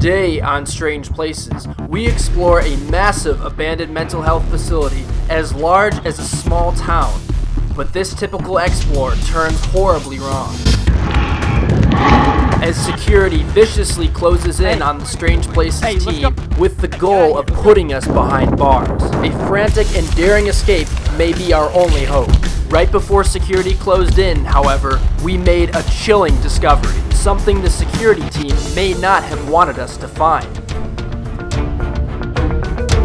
Today on Strange Places, we explore a massive abandoned mental health facility as large as a small town. But this typical explore turns horribly wrong, as security viciously closes in on the Strange Places team with the goal of putting us behind bars. A frantic and daring escape may be our only hope. Right before security closed in, however, we made a chilling discovery, something the security team may not have wanted us to find.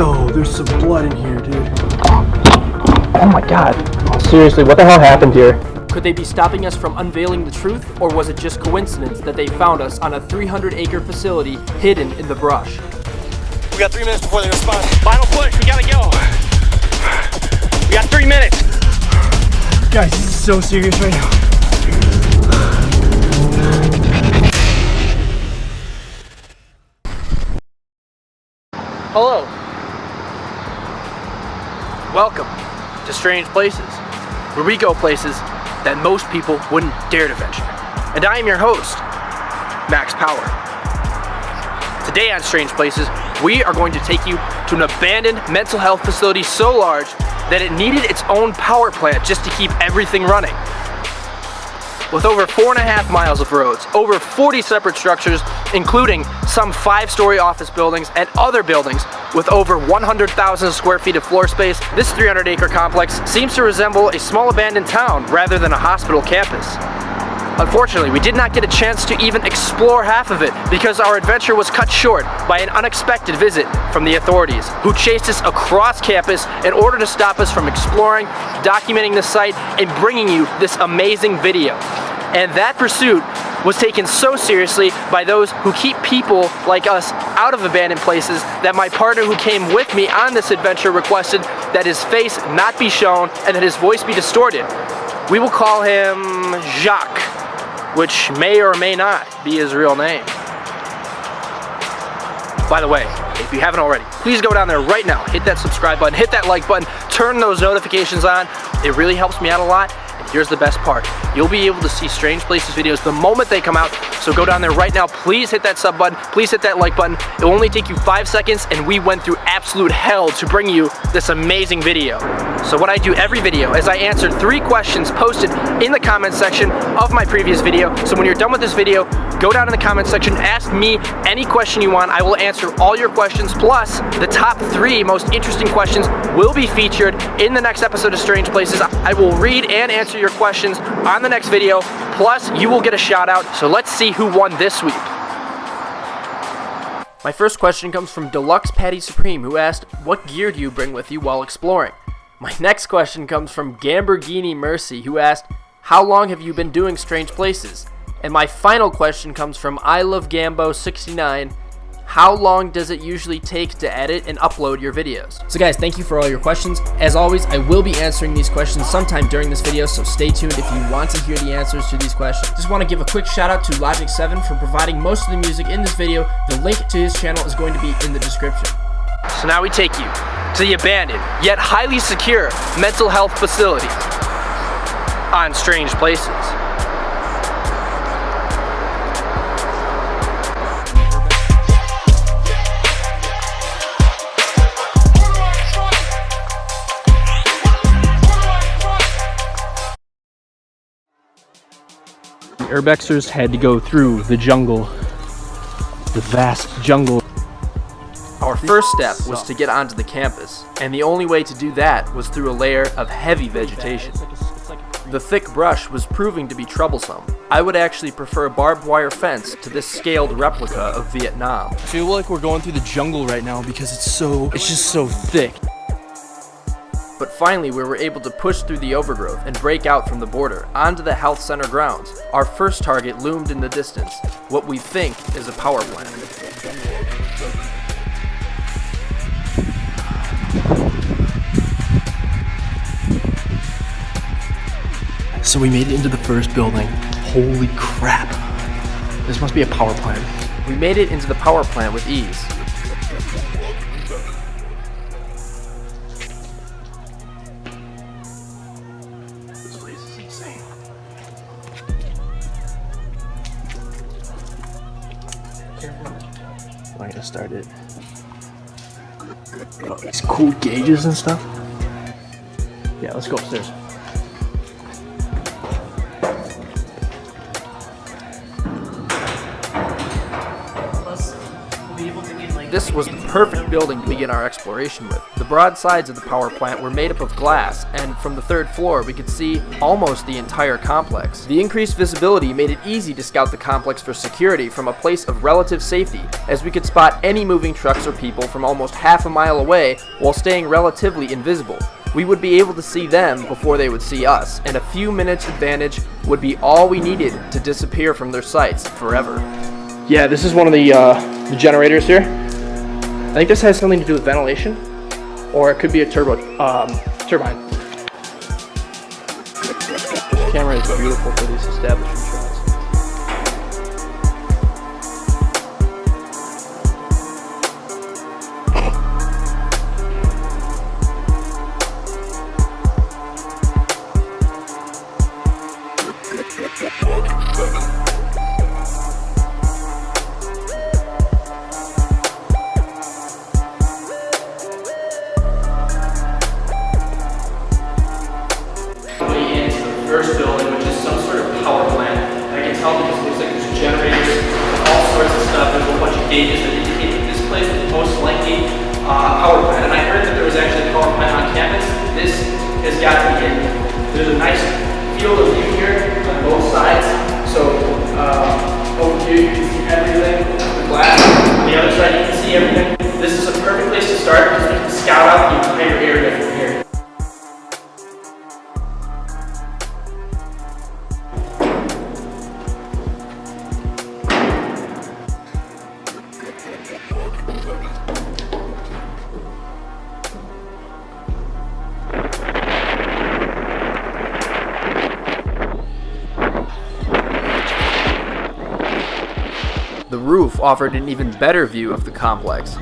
Oh, there's some blood in here, dude. Oh my god. Seriously, what the hell happened here? Could they be stopping us from unveiling the truth, or was it just coincidence that they found us on a 300-acre facility hidden in the brush? We got 3 minutes before they respond. Final push, we gotta go. We got 3 minutes. Guys, this is so serious right now. Hello. Welcome to Strange Places, where we go places that most people wouldn't dare to venture. And I am your host, Max Power. Today on Strange Places, we are going to take you to an abandoned mental health facility so large that it needed its own power plant just to keep everything running. With over 4.5 miles of roads, over 40 separate structures, including some 5-story office buildings and other buildings with over 100,000 square feet of floor space, this 300-acre complex seems to resemble a small abandoned town rather than a hospital campus. Unfortunately, we did not get a chance to even explore half of it because our adventure was cut short by an unexpected visit from the authorities, who chased us across campus in order to stop us from exploring, documenting the site, and bringing you this amazing video. And that pursuit was taken so seriously by those who keep people like us out of abandoned places that my partner who came with me on this adventure requested that his face not be shown and that his voice be distorted. We will call him Jacques, which may or may not be his real name. By the way, if you haven't already, please go down there right now, hit that subscribe button, hit that like button, turn those notifications on. It really helps me out a lot. And here's the best part. You'll be able to see Strange Places videos the moment they come out. So go down there right now, please hit that sub button, please hit that like button. It will only take you 5 seconds, and we went through absolute hell to bring you this amazing video. So what I do every video is I answer 3 questions posted in the comment section of my previous video. So when you're done with this video, go down in the comment section, ask me any question you want. I will answer all your questions, plus the top 3 most interesting questions will be featured in the next episode of Strange Places. I will read and answer your questions on the next video, plus you will get a shout out. So let's see who won this week. My first question comes from Deluxe Patty Supreme, who asked, what gear do you bring with you while exploring? My next question comes from Gamborghini Mercy, who asked, how long have you been doing Strange Places? And my final question comes from I Love Gambo 69. How long does it usually take to edit and upload your videos? So guys, thank you for all your questions. As always, I will be answering these questions sometime during this video, so stay tuned if you want to hear the answers to these questions. Just want to give a quick shout out to Logic 7 for providing most of the music in this video. The link to his channel is going to be in the description. So now we take you to the abandoned, yet highly secure mental health facility on Strange Places. Urbexers had to go through the jungle, the vast jungle. Our first step was to get onto the campus, and the only way to do that was through a layer of heavy vegetation. The thick brush was proving to be troublesome. I would actually prefer a barbed wire fence to this scaled replica of Vietnam. I feel like we're going through the jungle right now because it's just so thick. But finally, we were able to push through the overgrowth and break out from the border onto the health center grounds. Our first target loomed in the distance, what we think is a power plant. So we made it into the first building. Holy crap. This must be a power plant. We made it into the power plant with ease. This place is insane. Careful. point to start it. Oh, these cool gauges and stuff. Yeah, let's go upstairs. This was the perfect building to begin our exploration with. The broad sides of the power plant were made up of glass, and from the third floor we could see almost the entire complex. The increased visibility made it easy to scout the complex for security from a place of relative safety, as we could spot any moving trucks or people from almost half a mile away while staying relatively invisible. We would be able to see them before they would see us, and a few minutes advantage would be all we needed to disappear from their sights forever. Yeah, this is one of the generators here. I think this has something to do with ventilation, or it could be a turbine. This camera is beautiful for these establishment shots. First building, which is some sort of power plant. I can tell because it looks like there's generators, all sorts of stuff. There's a whole bunch of gauges that indicate that this place is most likely a power plant. And I heard that there was actually a power plant on campus. This has got to be it. There's a nice field of view here on both sides. So over here you can see everything with the glass. On the other side you can see everything. This is a perfect place to start because we can scout out the entire area from here. The roof offered an even better view of the complex.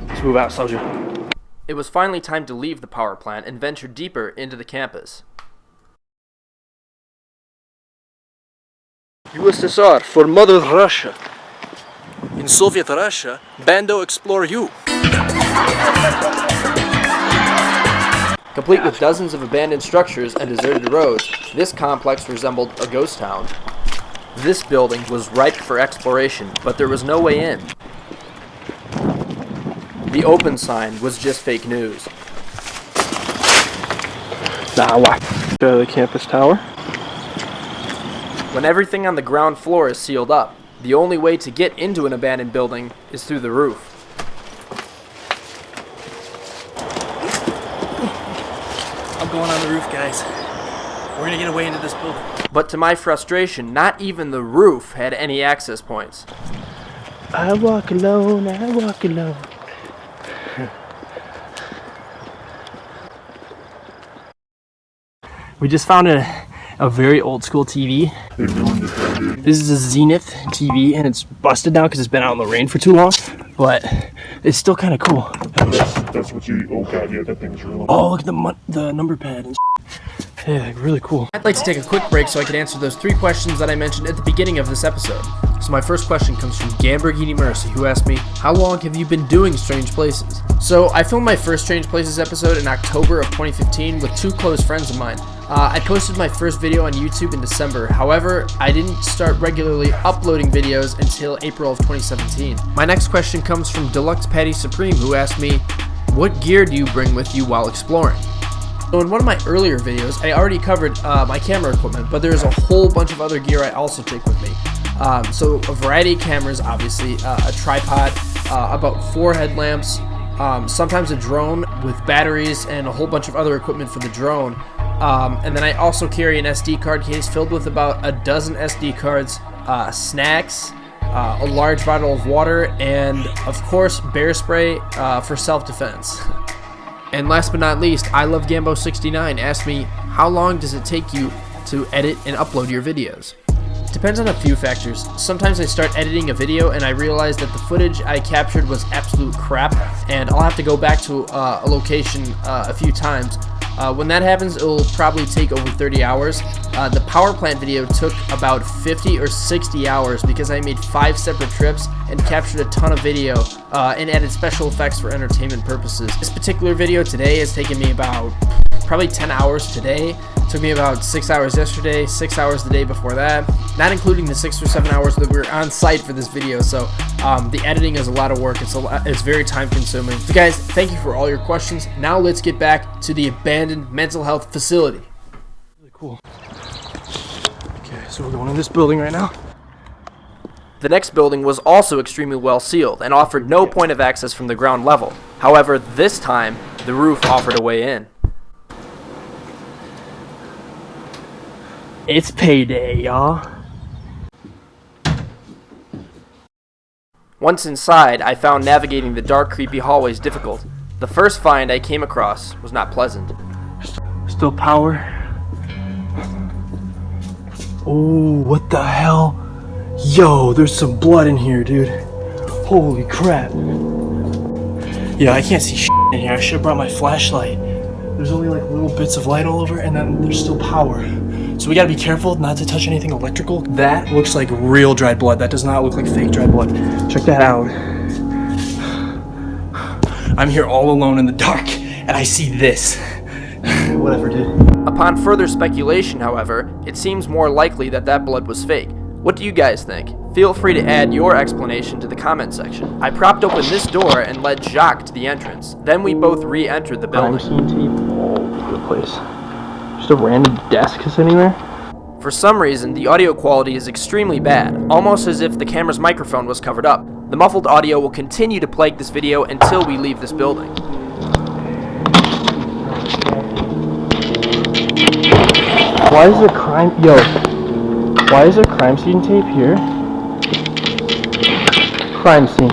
Let's move out, soldier. It was finally time to leave the power plant and venture deeper into the campus. USSR for Mother Russia. In Soviet Russia, Bando explore you. Complete with dozens of abandoned structures and deserted roads, this complex resembled a ghost town. This building was ripe for exploration, but there was no way in. The open sign was just fake news. The campus tower. When everything on the ground floor is sealed up, the only way to get into an abandoned building is through the roof. I'm going on the roof, guys. We're gonna get away into this building. But to my frustration, not even the roof had any access points. I walk alone, I walk alone. We just found a very old school TV. This is a Zenith TV, and it's busted now because it's been out in the rain for too long, but it's still kind of cool. That's what you. Oh god, yeah, that thing's real. Oh, look at the number pad and yeah, really cool. I'd like to take a quick break so I can answer those 3 questions that I mentioned at the beginning of this episode. So my first question comes from Gambergini Mercy, who asked me, how long have you been doing Strange Places? So I filmed my first Strange Places episode in October of 2015 with 2 close friends of mine. I posted my first video on YouTube in December. However, I didn't start regularly uploading videos until April of 2017. My next question comes from Deluxe Patty Supreme, who asked me, what gear do you bring with you while exploring? So in one of my earlier videos, I already covered my camera equipment, but there's a whole bunch of other gear I also take with me. So a variety of cameras, obviously, a tripod, about 4 headlamps, sometimes a drone with batteries and a whole bunch of other equipment for the drone. And then I also carry an SD card case filled with about a dozen SD cards, snacks, a large bottle of water, and of course bear spray for self-defense. And last but not least, I Love Gambo69 asked me, how long does it take you to edit and upload your videos? Depends on a few factors. Sometimes I start editing a video and I realize that the footage I captured was absolute crap, and I'll have to go back to a location a few times. When that happens, it will probably take over 30 hours. The power plant video took about 50 or 60 hours because I made 5 separate trips and captured a ton of video and added special effects for entertainment purposes. This particular video today has taken me about probably 10 hours today. Took me about 6 hours yesterday, 6 hours the day before that, not including the 6 or 7 hours that we were on site for this video. So the editing is a lot of work. It's very time consuming. So guys, thank you for all your questions. Now let's get back to the abandoned mental health facility. Really cool. Okay, so we're going in this building right now. The next building was also extremely well sealed and offered no point of access from the ground level. However, this time, the roof offered a way in. It's payday, y'all. Once inside, I found navigating the dark, creepy hallways difficult. The first find I came across was not pleasant. Still power. Oh, what the hell? Yo, there's some blood in here, dude. Holy crap. Yeah, I can't see shit in here. I should have brought my flashlight. There's only like little bits of light all over, and then there's still power. So we gotta be careful not to touch anything electrical. That looks like real dried blood. That does not look like fake dried blood. Check that out. I'm here all alone in the dark, and I see this. Whatever, dude. Upon further speculation, however, it seems more likely that that blood was fake. What do you guys think? Feel free to add your explanation to the comment section. I propped open this door and led Jacques to the entrance. Then we both re-entered the building. Crime scene tape all over the place. Just a random desk sitting there. For some reason, the audio quality is extremely bad, almost as if the camera's microphone was covered up. The muffled audio will continue to plague this video until we leave this building. Why is there why is there crime scene tape here? Crime scene.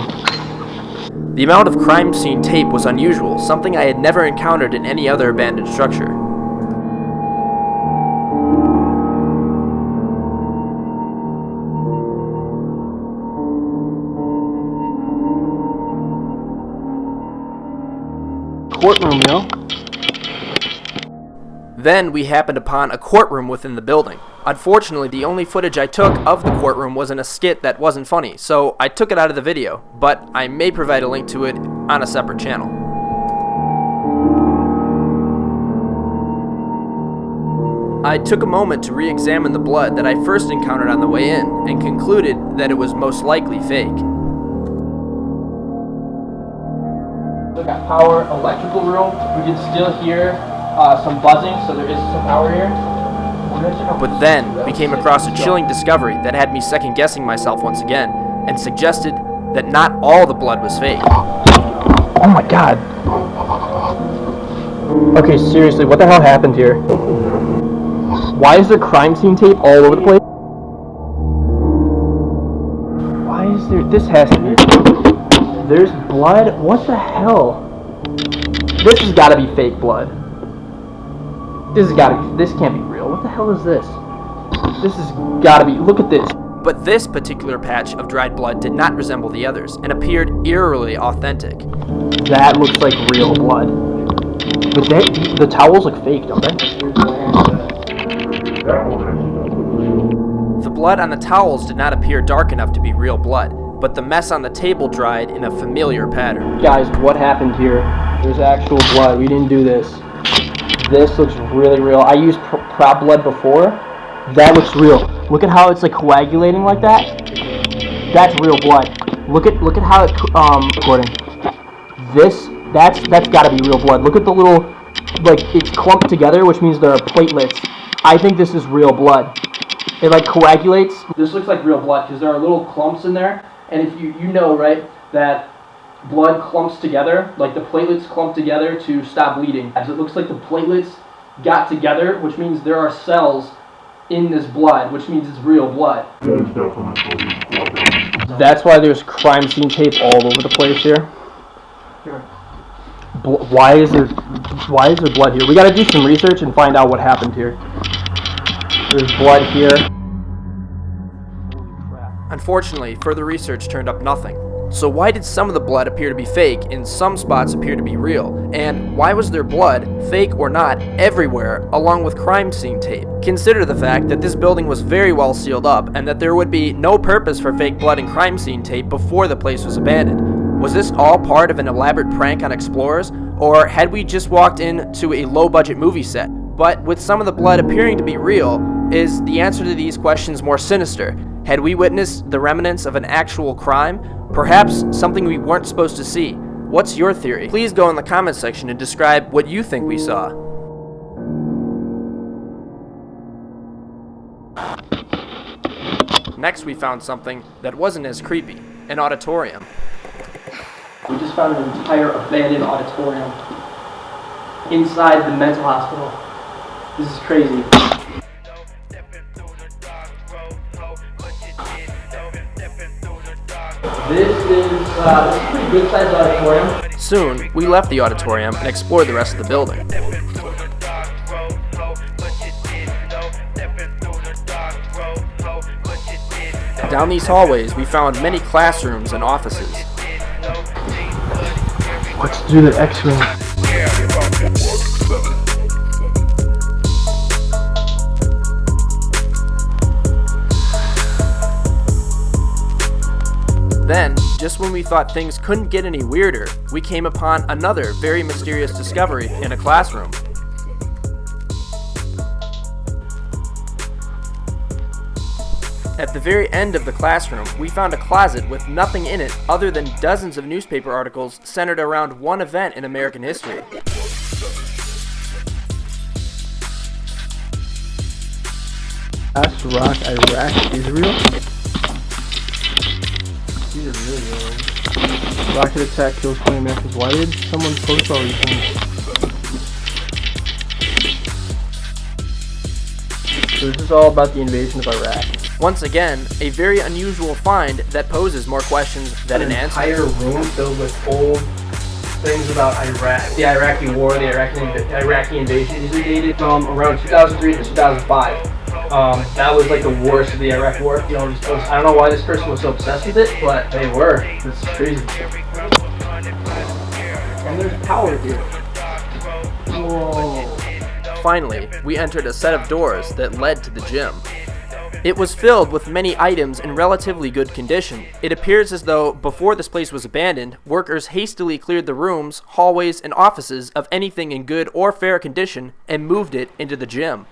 The amount of crime scene tape was unusual, something I had never encountered in any other abandoned structure. Courtroom, yo. Then we happened upon a courtroom within the building. Unfortunately, the only footage I took of the courtroom was in a skit that wasn't funny, so I took it out of the video, but I may provide a link to it on a separate channel. I took a moment to re-examine the blood that I first encountered on the way in, and concluded that it was most likely fake. We got power, electrical room. We can still hear some buzzing, so there is some power here. But then we came across a chilling discovery that had me second-guessing myself once again, and suggested that not all the blood was fake. Oh my god. Okay, seriously, what the hell happened here? Why is there crime scene tape all over the place? Why is there... This has to be... There's blood? What the hell? This has got to be fake blood. This can't be real. What the hell is this? This has got to be... Look at this. But this particular patch of dried blood did not resemble the others, and appeared eerily authentic. That looks like real blood. But the towels look fake, don't they? The blood on the towels did not appear dark enough to be real blood, but the mess on the table dried in a familiar pattern. Guys, what happened here? There's actual blood. We didn't do this. This looks really real. I used prop blood before. That looks real. Look at how it's like coagulating like that. That's real blood. Look at how it recording. That's got to be real blood. Look at the little, like, it's clumped together, which means there are platelets. I think this is real blood. It like coagulates. This looks like real blood because there are little clumps in there. And if you know, right, that blood clumps together, like the platelets clump together to stop bleeding. As it looks like the platelets got together, which means there are cells in this blood, which means it's real blood. That's why there's crime scene tape all over the place here. Why is there blood here? We gotta do some research and find out what happened here. There's blood here. Unfortunately, further research turned up nothing. So why did some of the blood appear to be fake and some spots appear to be real? And why was there blood, fake or not, everywhere, along with crime scene tape? Consider the fact that this building was very well sealed up and that there would be no purpose for fake blood and crime scene tape before the place was abandoned. Was this all part of an elaborate prank on explorers, or had we just walked into a low-budget movie set? But with some of the blood appearing to be real, is the answer to these questions more sinister? Had we witnessed the remnants of an actual crime? Perhaps something we weren't supposed to see? What's your theory? Please go in the comments section and describe what you think we saw. Next, we found something that wasn't as creepy, an auditorium. We just found an entire abandoned auditorium inside the mental hospital. This is crazy. This is a pretty good sized auditorium. Soon, we left the auditorium and explored the rest of the building. Down these hallways, we found many classrooms and offices. Let's do the X-ray. Then, just when we thought things couldn't get any weirder, we came upon another very mysterious discovery in a classroom. At the very end of the classroom, we found a closet with nothing in it other than dozens of newspaper articles centered around one event in American history. Last rock, Iraq, Israel. These are really good. Rocket attack kills 20 Americans. Why did someone post all these things? So this is all about the invasion of Iraq. Once again, a very unusual find that poses more questions than an answer. Entire room filled with old things about Iraq. The Iraqi war, the Iraqi invasion. These are dated from around 2003 to 2005. That was like the worst of the Iraq war. You know, I don't know why this person was so obsessed with it, but they were. This is crazy. And there's power here. Whoa. Finally, we entered a set of doors that led to the gym. It was filled with many items in relatively good condition. It appears as though, before this place was abandoned, workers hastily cleared the rooms, hallways, and offices of anything in good or fair condition and moved it into the gym.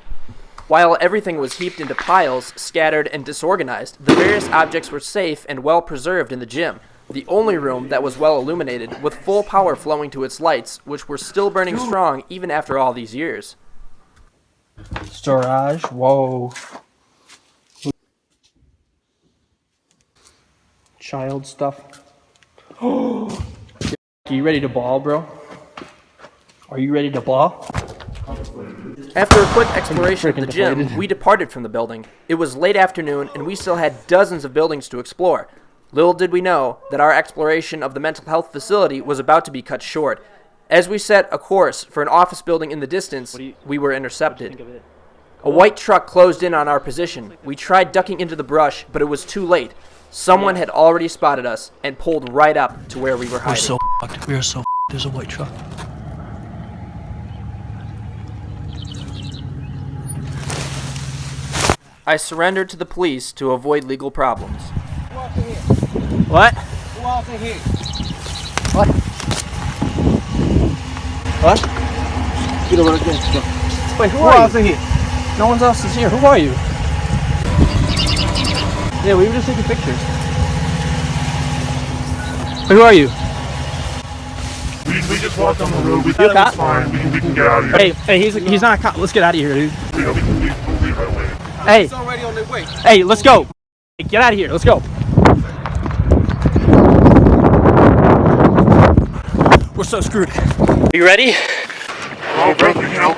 While everything was heaped into piles, scattered, and disorganized, the various objects were safe and well preserved in the gym, the only room that was well illuminated, with full power flowing to its lights, which were still burning strong even after all these years. Storage, whoa. Child stuff. Are you ready to ball, bro? Are you ready to ball? After a quick exploration of the gym, we departed from the building. It was late afternoon, and we still had dozens of buildings to explore. Little did we know that our exploration of the mental health facility was about to be cut short. As we set a course for an office building in the distance, we were intercepted. A white truck closed in on our position. We tried ducking into the brush, but it was too late. Someone had already spotted us and pulled right up to where we were hiding. We're so fucked. We are so fucked. There's a white truck. I surrendered to the police to avoid legal problems. What? Who else in here? What? What? Get over against them. Wait, who else in here? No one else is here. Who are you? Yeah, we were just taking pictures. Wait, who are you? We just walked on the road. We thought it was fine. We can get out of here. Hey, he's not a cop. Let's get out of here, dude. Yeah, we can leave right away. Hey, It's already on their way. hey, let's go. Hey, get out of here. Let's go. We're so screwed. Are you ready? Oh, bro, you know.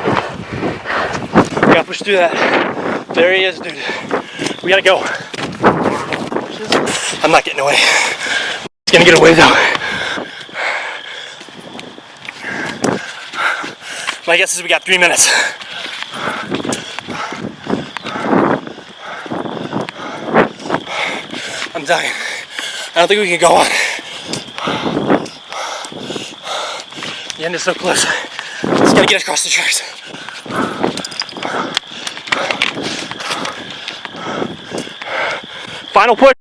We gotta push through that. There he is, dude. We gotta go. I'm not getting away. He's gonna get away though. guess is we got 3 minutes. I'm dying. I don't think we can go on. The end is so close. Just gotta get across the tracks. Final push.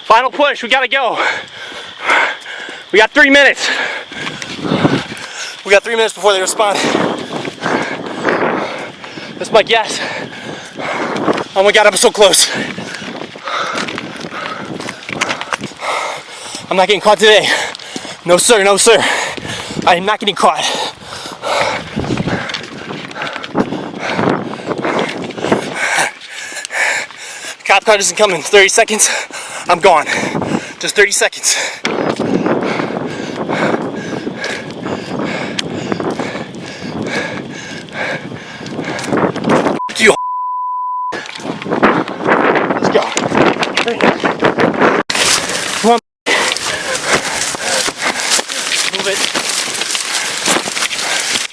Final push, we gotta go. We got 3 minutes. We got 3 minutes before they respond. That's my guess. Oh my God, I'm so close. I'm not getting caught today. No sir, no sir. I am not getting caught. Cop car doesn't come in 30 seconds. I'm gone. Just 30 seconds. You. Let's go. Come on. Move it.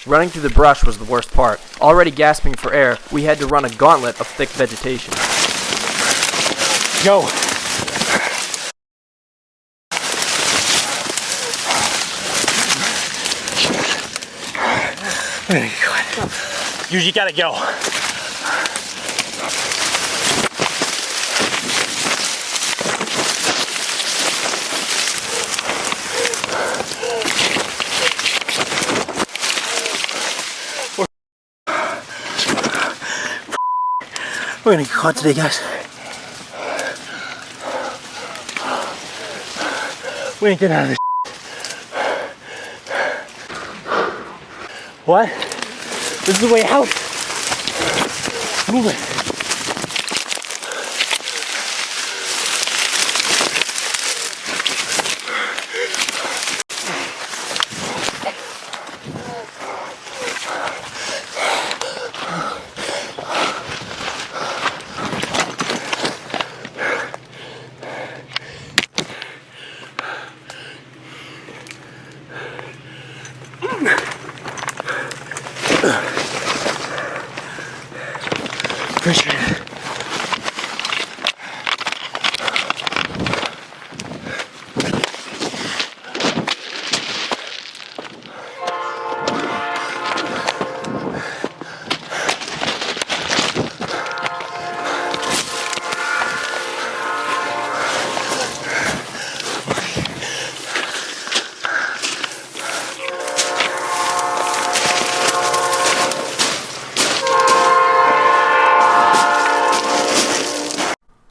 Running through the brush was the worst part. Already gasping for air, we had to run a gauntlet of thick vegetation. Go. You gotta go. We're gonna get caught today, guys. We ain't getting out of this. What? This is the way out. Move it. Appreciate it.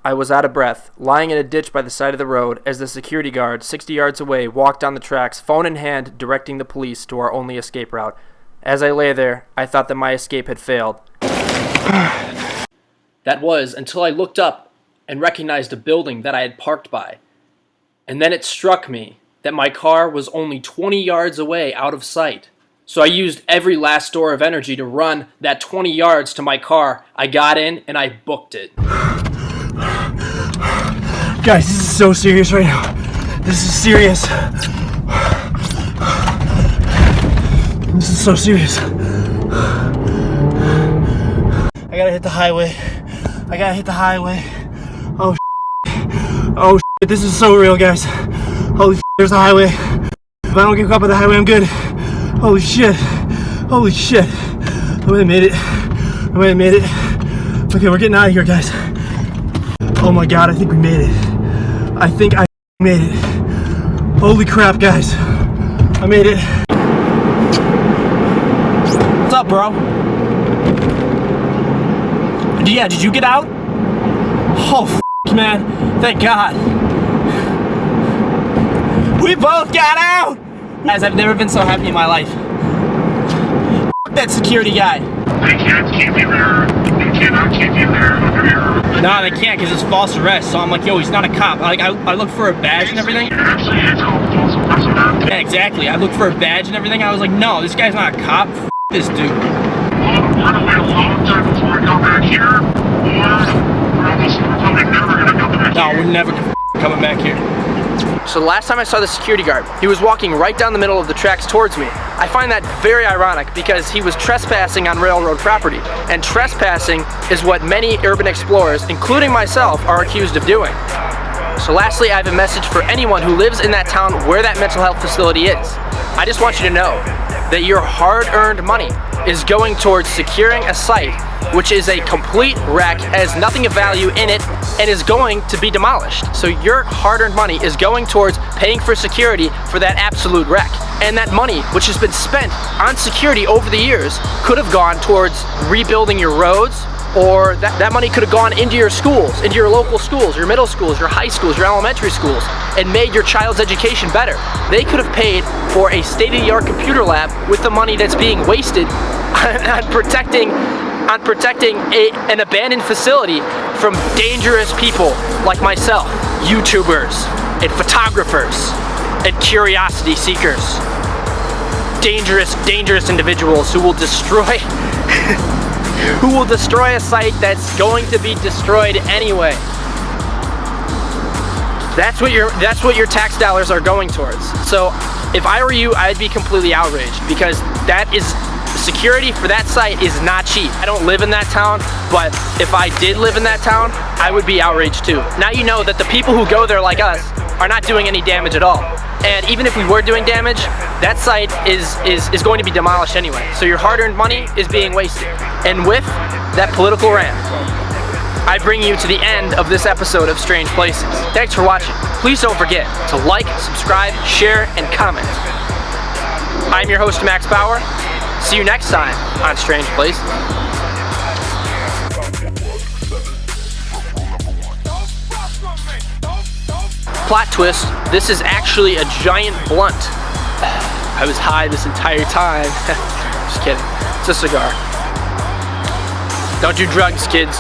I was out of breath, lying in a ditch by the side of the road as the security guard 60 yards away walked down the tracks, phone in hand, directing the police to our only escape route. As I lay there, I thought that my escape had failed. That was until I looked up and recognized a building that I had parked by. And then it struck me that my car was only 20 yards away out of sight. So I used every last store of energy to run that 20 yards to my car. I got in and I booked it. Guys, this is so serious right now. This is serious. This is so serious. I gotta hit the highway. I gotta hit the highway. Oh, oh, this is so real, guys. Holy there's a highway. If I don't get caught by the highway, I'm good. Holy shit. Holy shit. I might have made it. I might have made it. Okay, we're getting out of here, guys. Oh my God, I think we made it. I think I made it. Holy crap, guys. I made it. What's up, bro? Yeah, did you get out? Oh, man. Thank God. We both got out! Guys, I've never been so happy in my life. That security guy. They can't keep you there. They cannot keep you there under your... No, they can't because it's false arrest. So I'm like, yo, he's not a cop. I looked for a badge and everything. Actually, it's called false imprisonment. Yeah, exactly. I looked for a badge and everything. I was like, no, this guy's not a cop. F this dude. Well, we're gonna wait a long time before we come back here, or we're probably never gonna come back No, here. we're never coming back here. So the last time I saw the security guard, he was walking right down the middle of the tracks towards me. I find that very ironic because he was trespassing on railroad property, and trespassing is what many urban explorers, including myself, are accused of doing. So lastly, I have a message for anyone who lives in that town where that mental health facility is. I just want you to know that your hard-earned money is going towards securing a site which is a complete wreck, has nothing of value in it, and is going to be demolished. So your hard-earned money is going towards paying for security for that absolute wreck. And that money, which has been spent on security over the years, could have gone towards rebuilding your roads, or that money could have gone into your schools, into your local schools, your middle schools, your high schools, your elementary schools, and made your child's education better. They could have paid for a state-of-the-art computer lab with the money that's being wasted on protecting an abandoned facility from dangerous people like myself, YouTubers and photographers and curiosity seekers. Dangerous individuals who will destroy a site that's going to be destroyed anyway. That's what your tax dollars are going towards. So if I were you, I'd be completely outraged, because security for that site is not cheap. I don't live in that town, but if I did live in that town, I would be outraged too. Now you know that the people who go there like us are not doing any damage at all. And even if we were doing damage, that site is going to be demolished anyway. So your hard-earned money is being wasted. And with that political rant, I bring you to the end of this episode of Strange Places. Thanks for watching. Please don't forget to like, subscribe, share, and comment. I'm your host, Max Power. See you next time on Strange Places. Plot twist, this is actually a giant blunt. I was high this entire time. Just kidding. It's a cigar. Don't do drugs, kids.